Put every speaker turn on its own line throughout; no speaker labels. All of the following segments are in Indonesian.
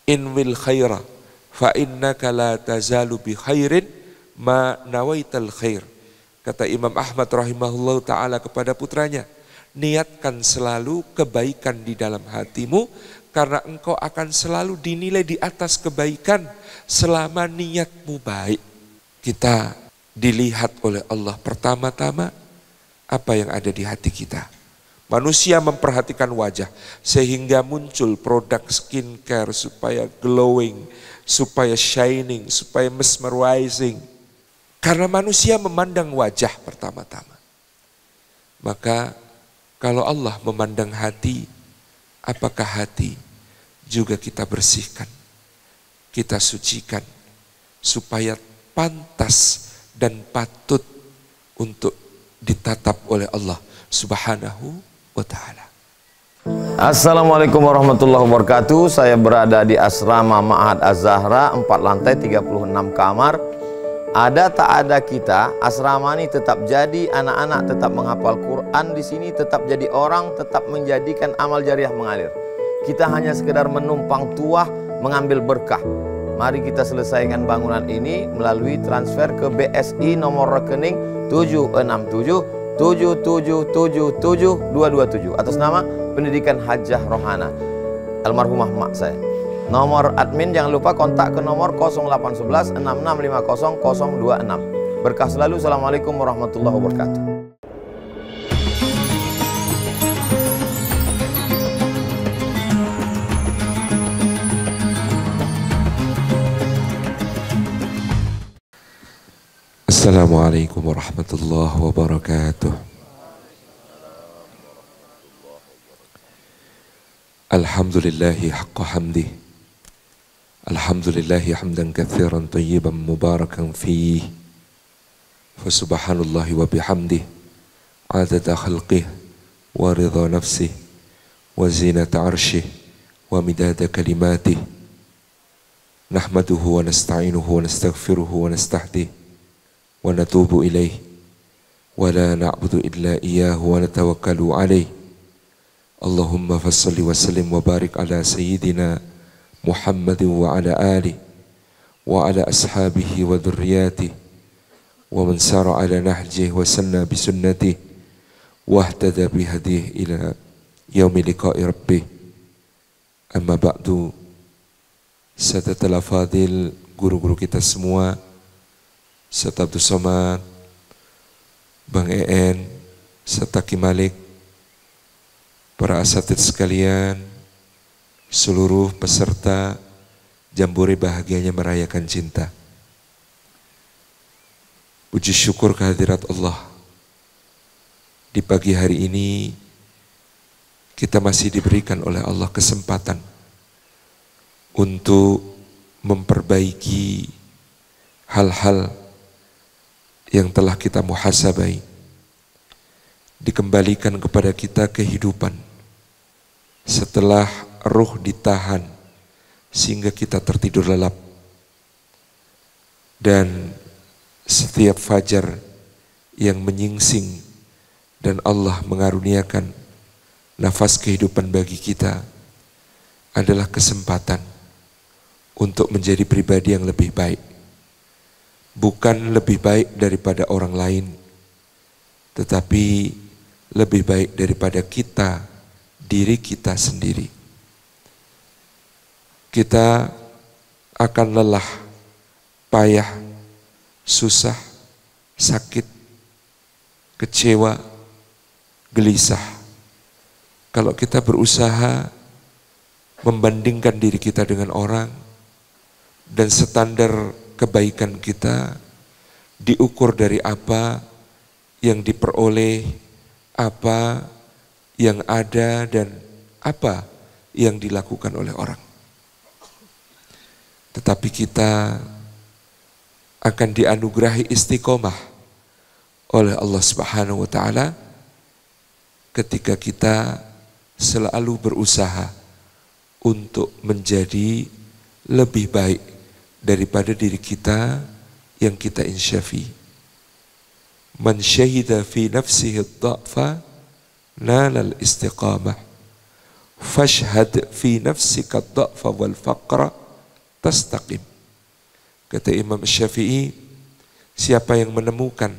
In wil khaira fa innaka la tazalu bi khairin ma nawaital khair. Kata Imam Ahmad rahimahullah ta'ala kepada putranya, niatkan selalu kebaikan di dalam hatimu, karena engkau akan selalu dinilai di atas kebaikan selama niatmu baik. Kita dilihat oleh Allah pertama-tama apa yang ada di hati kita. Manusia memperhatikan wajah sehingga muncul produk skincare supaya glowing, supaya shining, supaya mesmerizing. Karena manusia memandang wajah pertama-tama. Maka kalau Allah memandang hati, apakah hati juga kita bersihkan, kita sucikan, supaya pantas dan patut untuk ditatap oleh Allah Subhanahu wa ta'ala.
Assalamualaikum warahmatullahi wabarakatuh. Saya berada di asrama Ma'had Az-Zahra, 4 lantai 36 kamar. Ada tak ada kita, asrama ini tetap jadi, anak-anak tetap menghafal Quran di sini, tetap jadi orang, tetap menjadikan amal jariah mengalir. Kita hanya sekedar menumpang tuah, mengambil berkah. Mari kita selesaikan bangunan ini melalui transfer ke BSI nomor rekening 76777772227 atas nama Pendidikan Hajah Rohana, almarhumah mak saya. Nomor admin jangan lupa kontak ke nomor 0811 6650 026. Berkah selalu. Assalamualaikum warahmatullahi wabarakatuh.
Assalamualaikum warahmatullahi wabarakatuh. Alhamdulillahi haqqa hamdih. Alhamdulillahi hamdan katsiran tayyiban mubarakan fih. Fa subhanallahi wa bihamdih adada khalqih wa ridha nafsih wa zinata arshih wa midada kalimatih. Nahmaduhu wa nasta'inuhu wa nastaghfiruhu wa nastahdih wa natubu ilaih wa la na'budu illa iyyahu wa natawakkalu alaih. Allahumma fassalli wa sallim wa barik ala sayyidina Muhammadin wa ala alihi wa ala ashabihi wa dhurriyyatihi wa man sara ala nahjihi wa sanna bi sunnatihi wa ihtada bi hadihi ila yaumi liqa'i rabbih. Amma ba'du, sadatul afadil, guru-guru kita semua, serta Abdul Somad, Bang EN, serta Ki Malik, para asatid sekalian, seluruh peserta jambore bahagianya merayakan cinta. Puji syukur kehadirat Allah. Di pagi hari ini kita masih diberikan oleh Allah kesempatan untuk memperbaiki hal-hal yang telah kita muhasabai, dikembalikan kepada kita kehidupan setelah ruh ditahan sehingga kita tertidur lelap. Dan setiap fajar yang menyingsing dan Allah mengaruniakan nafas kehidupan bagi kita adalah kesempatan untuk menjadi pribadi yang lebih baik. Bukan lebih baik daripada orang lain, tetapi lebih baik daripada kita, diri kita sendiri. Kita akan lelah, payah, susah, sakit, kecewa, gelisah kalau kita berusaha membandingkan diri kita dengan orang, dan standar kebaikan kita diukur dari apa yang diperoleh, apa yang ada, dan apa yang dilakukan oleh orang. Tetapi kita akan dianugerahi istiqomah oleh Allah Subhanahu wa ta'ala ketika kita selalu berusaha untuk menjadi lebih baik daripada diri kita yang kita insyafi. Man syahida fi nafsihi ad-dha'fa nalal istiqamah Fashhad fi nafsika ad-dha'fa wal faqra tastaqim. Kata Imam Syafi'i, siapa yang menemukan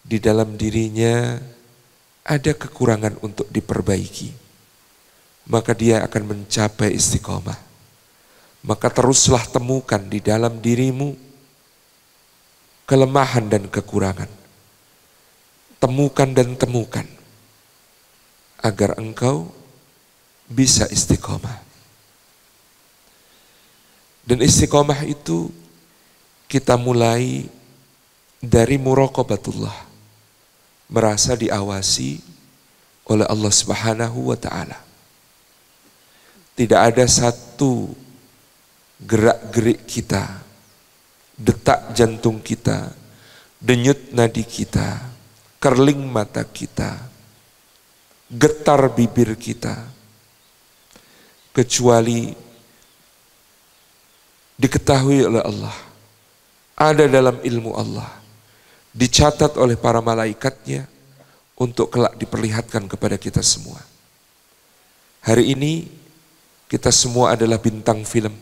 di dalam dirinya ada kekurangan untuk diperbaiki, maka dia akan mencapai istiqomah. Maka teruslah temukan di dalam dirimu kelemahan dan kekurangan. Temukan dan temukan agar engkau bisa istiqomah. Dan istiqomah itu kita mulai dari muraqabatullah, merasa diawasi oleh Allah Subhanahu wa ta'ala. Tidak ada satu gerak-gerik kita, detak jantung kita, denyut nadi kita, kerling mata kita, getar bibir kita, kecuali diketahui oleh Allah, ada dalam ilmu Allah, dicatat oleh para malaikatnya untuk kelak diperlihatkan kepada kita semua. Hari ini kita semua adalah bintang film,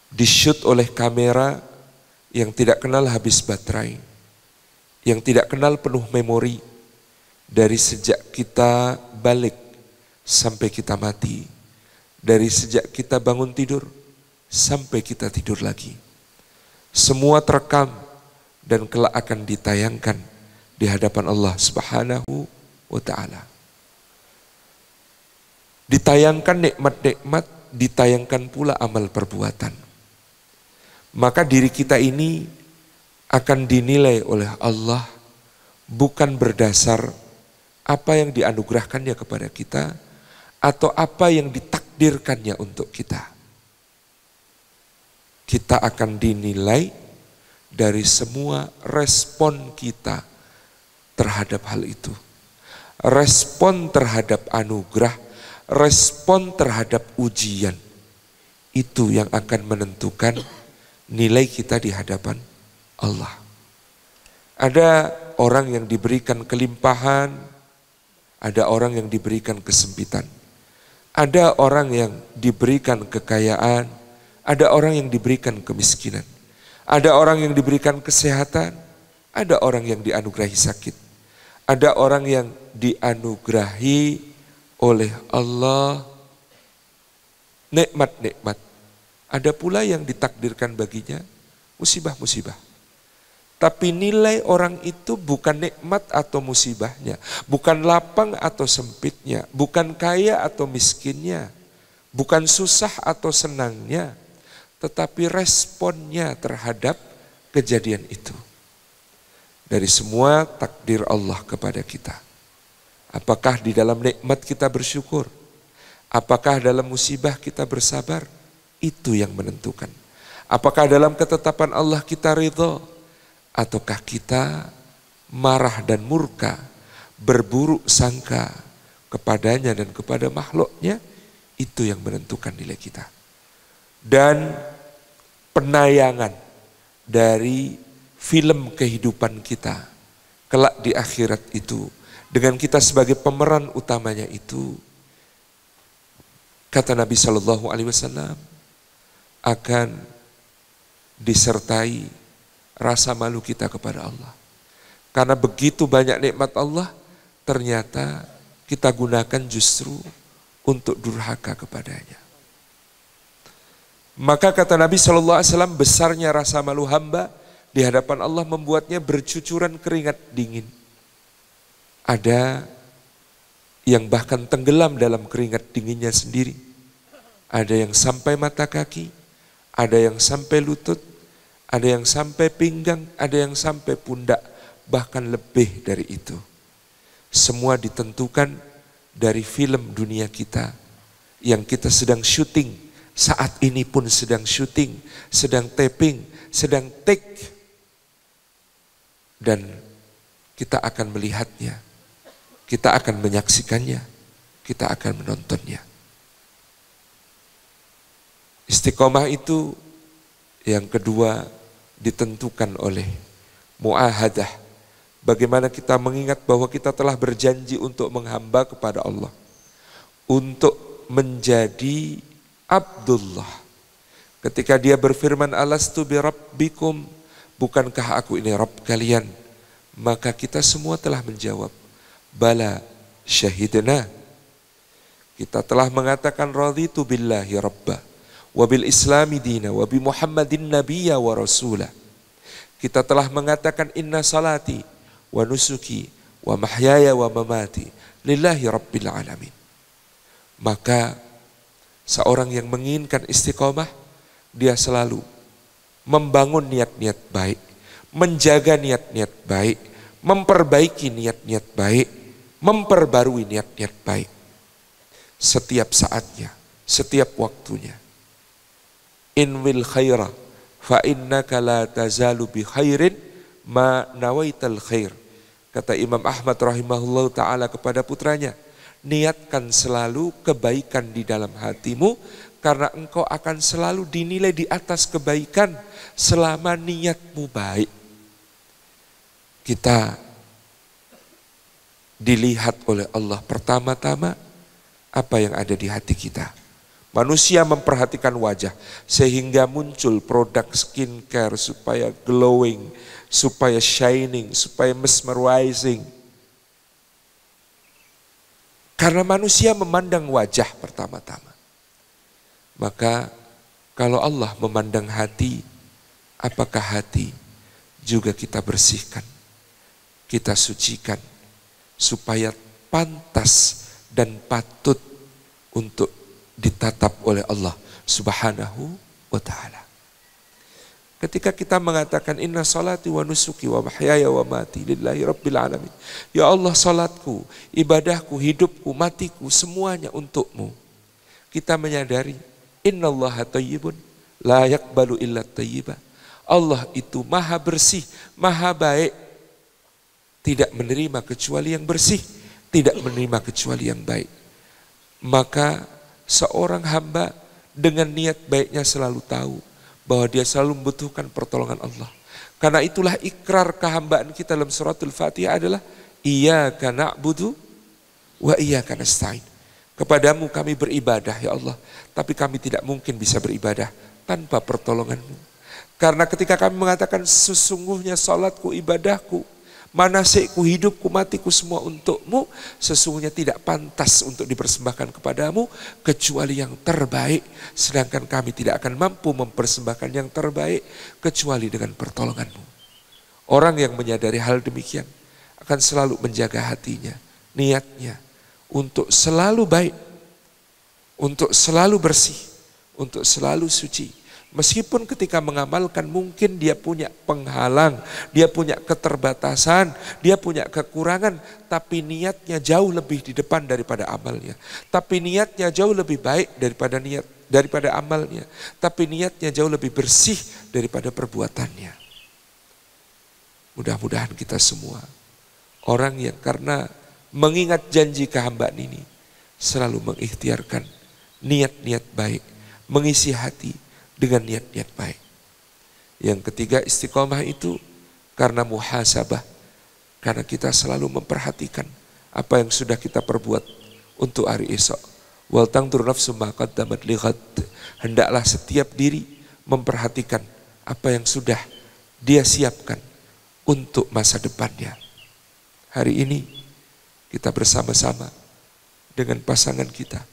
di-shoot oleh kamera yang tidak kenal habis baterai, yang tidak kenal penuh memori, dari sejak kita balik sampai kita mati, dari sejak kita bangun tidur sampai kita tidur lagi. Semua terekam dan kelak akan ditayangkan di hadapan Allah Subhanahu wa ta'ala. Ditayangkan nikmat-nikmat, ditayangkan pula amal perbuatan. Maka diri kita ini akan dinilai oleh Allah bukan berdasar apa yang dianugerahkannya kepada kita atau apa yang ditakdirkannya untuk kita. Kita akan dinilai dari semua respon kita terhadap hal itu. Respon terhadap anugerah, respon terhadap ujian. Itu yang akan menentukan nilai kita di hadapan Allah. Ada orang yang diberikan kelimpahan, ada orang yang diberikan kesempitan. Ada orang yang diberikan kekayaan, ada orang yang diberikan kemiskinan. Ada orang yang diberikan kesehatan, ada orang yang dianugerahi sakit. Ada orang yang dianugerahi oleh Allah nikmat-nikmat. Ada pula yang ditakdirkan baginya musibah-musibah. Tapi nilai orang itu bukan nikmat atau musibahnya, bukan lapang atau sempitnya, bukan kaya atau miskinnya, bukan susah atau senangnya, tetapi responnya terhadap kejadian itu. Dari semua takdir Allah kepada kita. Apakah di dalam nikmat kita bersyukur? Apakah dalam musibah kita bersabar? Itu yang menentukan. Apakah dalam ketetapan Allah kita ridha? Ataukah kita marah dan murka, berburuk sangka kepadanya dan kepada makhluknya? Itu yang menentukan nilai kita. Dan penayangan dari film kehidupan kita kelak di akhirat itu, dengan kita sebagai pemeran utamanya itu, kata Nabi SAW, akan disertai rasa malu kita kepada Allah. Karena begitu banyak nikmat Allah, ternyata kita gunakan justru untuk durhaka kepadanya. Maka kata Nabi SAW, besarnya rasa malu hamba di hadapan Allah membuatnya bercucuran keringat dingin. Ada yang bahkan tenggelam dalam keringat dinginnya sendiri. Ada yang sampai mata kaki, ada yang sampai lutut, ada yang sampai pinggang, ada yang sampai pundak, bahkan lebih dari itu. Semua ditentukan dari film dunia kita yang kita sedang syuting, saat ini pun sedang syuting, sedang taping, sedang take. Dan kita akan melihatnya, kita akan menyaksikannya, kita akan menontonnya. Istiqomah itu yang kedua ditentukan oleh muahadah. Bagaimana kita mengingat bahwa kita telah berjanji untuk menghamba kepada Allah. untuk menjadi Abdullah. Ketika dia berfirman, alastu bi rabbikum, bukankah aku ini Rabb kalian? Maka kita semua telah menjawab, bala syahidna. Kita telah mengatakan raditu billahi rabba wa bil islami dina wa bi muhammadin nabiyya wa rasulah. Kita telah mengatakan inna salati wa nusuki wa mahyaya wa mamati lillahi rabbil alamin. Maka seorang yang menginginkan istiqomah, dia selalu membangun niat-niat baik, menjaga niat-niat baik, memperbaiki niat-niat baik, memperbarui niat-niat baik. Setiap saatnya, setiap waktunya. In wil khaira fa innaka la tazalu bi khairin ma nawaital khair. Kata Imam Ahmad rahimahullah ta'ala kepada putranya, niatkan selalu kebaikan di dalam hatimu, karena engkau akan selalu dinilai di atas kebaikan selama niatmu baik. Kita dilihat oleh Allah pertama-tama apa yang ada di hati kita. Manusia memperhatikan wajah sehingga muncul produk skincare supaya glowing, supaya shining, supaya mesmerizing. Karena manusia memandang wajah pertama-tama. Maka kalau Allah memandang hati, apakah hati juga kita bersihkan, kita sucikan, supaya pantas dan patut untuk ditatap oleh Allah Subhanahu wa ta'ala. Ketika kita mengatakan inna salati wa nusuki wa mahyaya wa mati lillahi rabbil alamin. Ya Allah, salatku, ibadahku, hidupku, matiku, semuanya untukmu. Kita menyadari innallaha thayyibun la yaqbalu illa thayyiba. Allah itu maha bersih, maha baik, tidak menerima kecuali yang bersih, tidak menerima kecuali yang baik. Maka seorang hamba dengan niat baiknya selalu tahu bahwa dia selalu membutuhkan pertolongan Allah. Karena itulah ikrar kehambaan kita dalam suratul Fatihah adalah iyyaka na'budu wa iyyaka nasta'in. Kepadamu kami beribadah ya Allah, tapi kami tidak mungkin bisa beribadah tanpa pertolonganmu. Karena ketika kami mengatakan sesungguhnya salatku, ibadahku, manasikku, hidupku, matiku semua untukmu, sesungguhnya tidak pantas untuk dipersembahkan kepadamu kecuali yang terbaik. Sedangkan kami tidak akan mampu mempersembahkan yang terbaik kecuali dengan pertolonganmu. Orang yang menyadari hal demikian akan selalu menjaga hatinya, niatnya untuk selalu baik, untuk selalu bersih, untuk selalu suci. Meskipun ketika mengamalkan mungkin dia punya penghalang, dia punya keterbatasan, dia punya kekurangan, tapi niatnya jauh lebih di depan daripada amalnya. Tapi niatnya jauh lebih baik daripada amalnya. Tapi niatnya jauh lebih bersih daripada perbuatannya. Mudah-mudahan kita semua orang yang karena mengingat janji kehambaan ini selalu mengikhtiarkan niat-niat baik, mengisi hati dengan niat-niat baik. Yang ketiga, istiqomah itu karena muhasabah, karena kita selalu memperhatikan apa yang sudah kita perbuat untuk hari esok. Wal tangdur nafsu ma qaddamat lighad. Hendaklah setiap diri memperhatikan apa yang sudah dia siapkan untuk masa depannya. Hari ini kita bersama-sama dengan pasangan kita,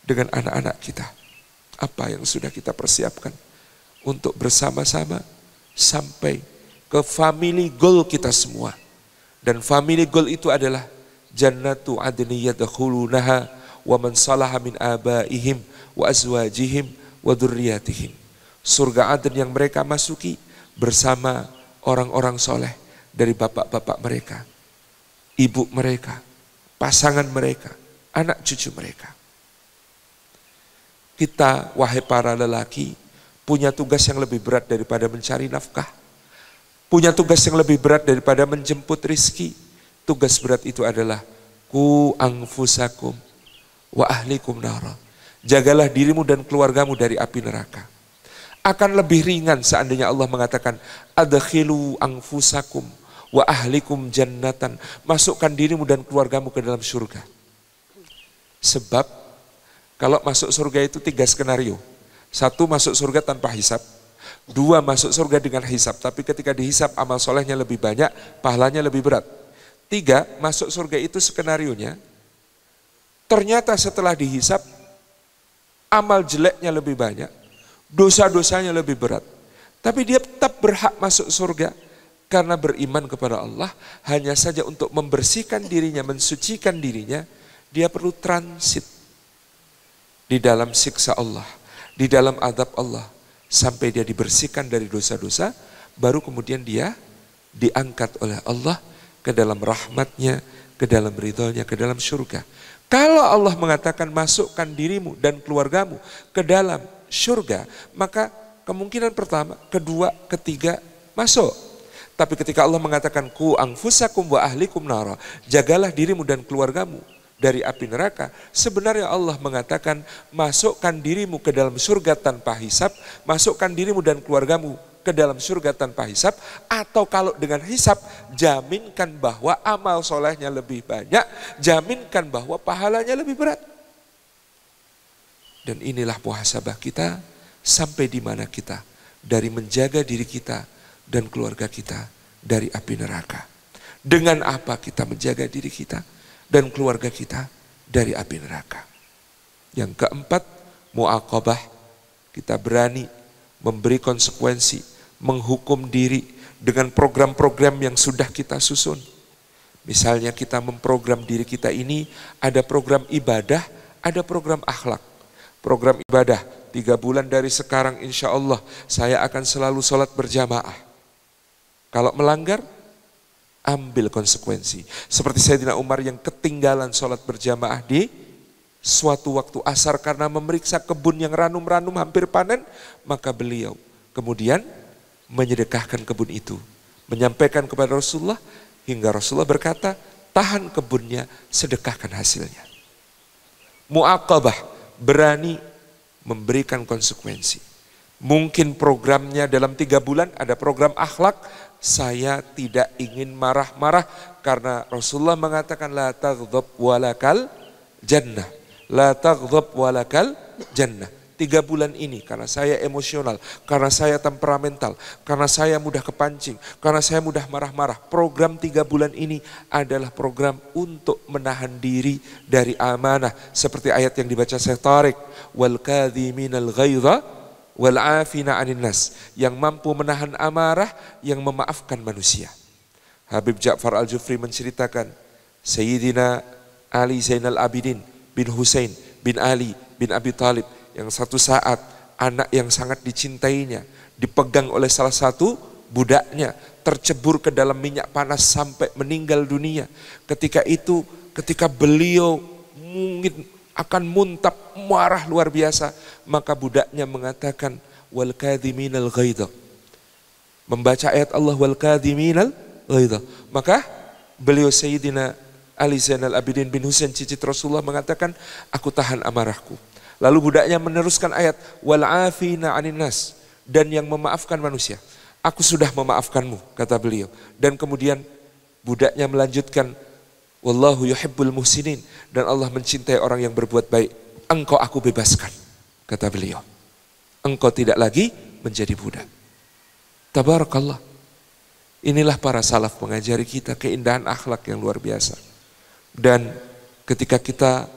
dengan anak-anak kita. Apa yang sudah kita persiapkan untuk bersama-sama sampai ke family goal kita semua. Dan family goal itu adalah jannatu adni yadkhulunaha wa man salaha min abaihim wa azwajihim wa dzurriyyatihim. Surga Aden yang mereka masuki bersama orang-orang soleh dari bapak-bapak mereka, ibu mereka, pasangan mereka, anak cucu mereka. Kita, wahai para lelaki, punya tugas yang lebih berat daripada mencari nafkah. Punya tugas yang lebih berat daripada menjemput rizki. Tugas berat itu adalah ku anfusakum wa ahlikum nara. Jagalah dirimu dan keluargamu dari api neraka. Akan lebih ringan seandainya Allah mengatakan adkhilu anfusakum wa ahlikum jannatan. Masukkan dirimu dan keluargamu ke dalam surga. Sebab Kalau masuk surga itu 3 skenario. 1 masuk surga tanpa hisab. 2 masuk surga dengan hisab, tapi ketika dihisab amal solehnya lebih banyak, pahalanya lebih berat. 3 masuk surga itu skenarionya, ternyata setelah dihisab amal jeleknya lebih banyak, dosa-dosanya lebih berat. Tapi dia tetap berhak masuk surga karena beriman kepada Allah. Hanya saja untuk membersihkan dirinya, mensucikan dirinya, dia perlu transit di dalam siksa Allah, di dalam azab Allah, sampai dia dibersihkan dari dosa-dosa, baru kemudian dia diangkat oleh Allah ke dalam rahmatnya, ke dalam ridhonya, ke dalam surga. Kalau Allah mengatakan masukkan dirimu dan keluargamu ke dalam surga, maka kemungkinan pertama, kedua, ketiga masuk. Tapi ketika Allah mengatakan ku anfusakum wa ahlikum nara, jagalah dirimu dan keluargamu dari api neraka, sebenarnya Allah mengatakan masukkan dirimu ke dalam surga tanpa hisab, masukkan dirimu dan keluargamu ke dalam surga tanpa hisab, atau kalau dengan hisab, jaminkan bahwa amal solehnya lebih banyak, jaminkan bahwa pahalanya lebih berat. Dan inilah muhasabah kita sampai di mana kita dari menjaga diri kita dan keluarga kita dari api neraka. Dengan apa kita menjaga diri kita dan keluarga kita dari api neraka. Yang keempat, mu'aqabah. Kita berani memberi konsekuensi, menghukum diri dengan program-program yang sudah kita susun. Misalnya kita memprogram diri kita ini, ada program ibadah, ada program akhlak. Program ibadah, 3 bulan dari sekarang insya Allah saya akan selalu sholat berjamaah. Kalau melanggar, ambil konsekuensi. Seperti Sayyidina Umar yang ketinggalan sholat berjamaah di suatu waktu asar karena memeriksa kebun yang ranum-ranum hampir panen, maka beliau kemudian menyedekahkan kebun itu, menyampaikan kepada Rasulullah, hingga Rasulullah berkata, tahan kebunnya, sedekahkan hasilnya. Mu'aqabah, berani memberikan konsekuensi. Mungkin programnya dalam 3 bulan ada program akhlak, saya tidak ingin marah-marah karena Rasulullah mengatakan la taghdab walakal jannah, la taghdab walakal jannah. 3 bulan ini karena saya emosional, karena saya temperamental, karena saya mudah kepancing, karena saya mudah marah-marah. Program 3 bulan ini adalah program untuk menahan diri dari amanah, seperti ayat yang dibaca Syekh Tariq, wal kadhiminal ghaidha wal afina 'anil nas, yang mampu menahan amarah, yang memaafkan manusia. Habib Ja'far Al-Jufri menceritakan Sayyidina Ali Zainal Abidin bin Husain bin Ali bin Abi Thalib, yang satu saat anak yang sangat dicintainya dipegang oleh salah satu budaknya, tercebur ke dalam minyak panas sampai meninggal dunia. Ketika itu, ketika beliau mungkin akan muntah, marah luar biasa, maka budaknya mengatakan wal kadhiminal ghaidha, membaca ayat Allah wal kadhiminal ghaidha. Maka beliau Sayyidina Ali Zainal Abidin bin Husain cicit Rasulullah mengatakan, aku tahan amarahku. Lalu budaknya meneruskan ayat wal afina 'anil nas, dan yang memaafkan manusia. Aku sudah memaafkanmu, kata beliau. Dan kemudian budaknya melanjutkan wallahu yuhibbul muhsinin, dan Allah mencintai orang yang berbuat baik. Engkau aku bebaskan, kata beliau. Engkau tidak lagi menjadi budak. Tabarakallah. Inilah para salaf mengajari kita keindahan akhlak yang luar biasa. Dan ketika kita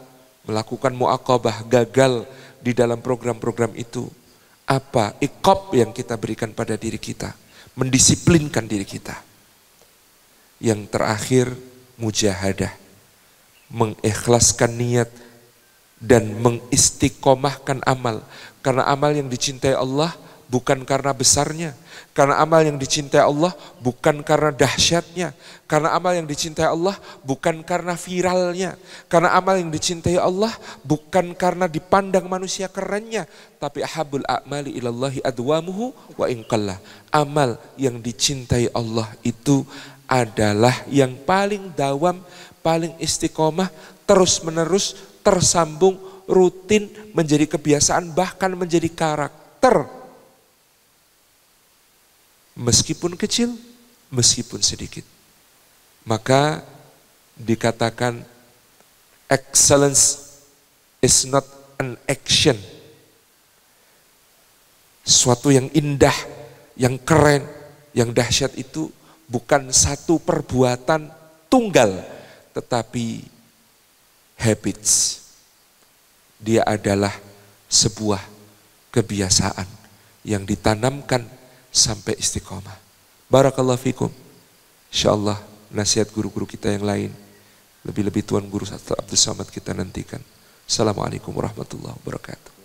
melakukan mu'aqabah, gagal di dalam program-program itu, apa iqab yang kita berikan pada diri kita, mendisiplinkan diri kita. Yang terakhir, mujahadah, mengikhlaskan niat dan mengistiqomahkan amal. Karena amal yang dicintai Allah bukan karena besarnya, karena amal yang dicintai Allah bukan karena dahsyatnya, karena amal yang dicintai Allah bukan karena viralnya, karena amal yang dicintai Allah bukan karena dipandang manusia kerennya, tapi ahabul a'mali ilallahi adwamuhu wa inqallah. Amal yang dicintai Allah itu adalah yang paling dawam, paling istiqomah, terus menerus, tersambung, rutin, menjadi kebiasaan, bahkan menjadi karakter. Meskipun kecil, meskipun sedikit. Maka dikatakan excellence is not an action. Sesuatu yang indah, yang keren, yang dahsyat itu bukan satu perbuatan tunggal, tetapi habits. Dia adalah sebuah kebiasaan yang ditanamkan sampai istiqomah. Barakallahu fikum. Insyaallah nasihat guru-guru kita yang lain, lebih-lebih Tuan Guru Abdul Somad kita nantikan. Assalamualaikum warahmatullahi wabarakatuh.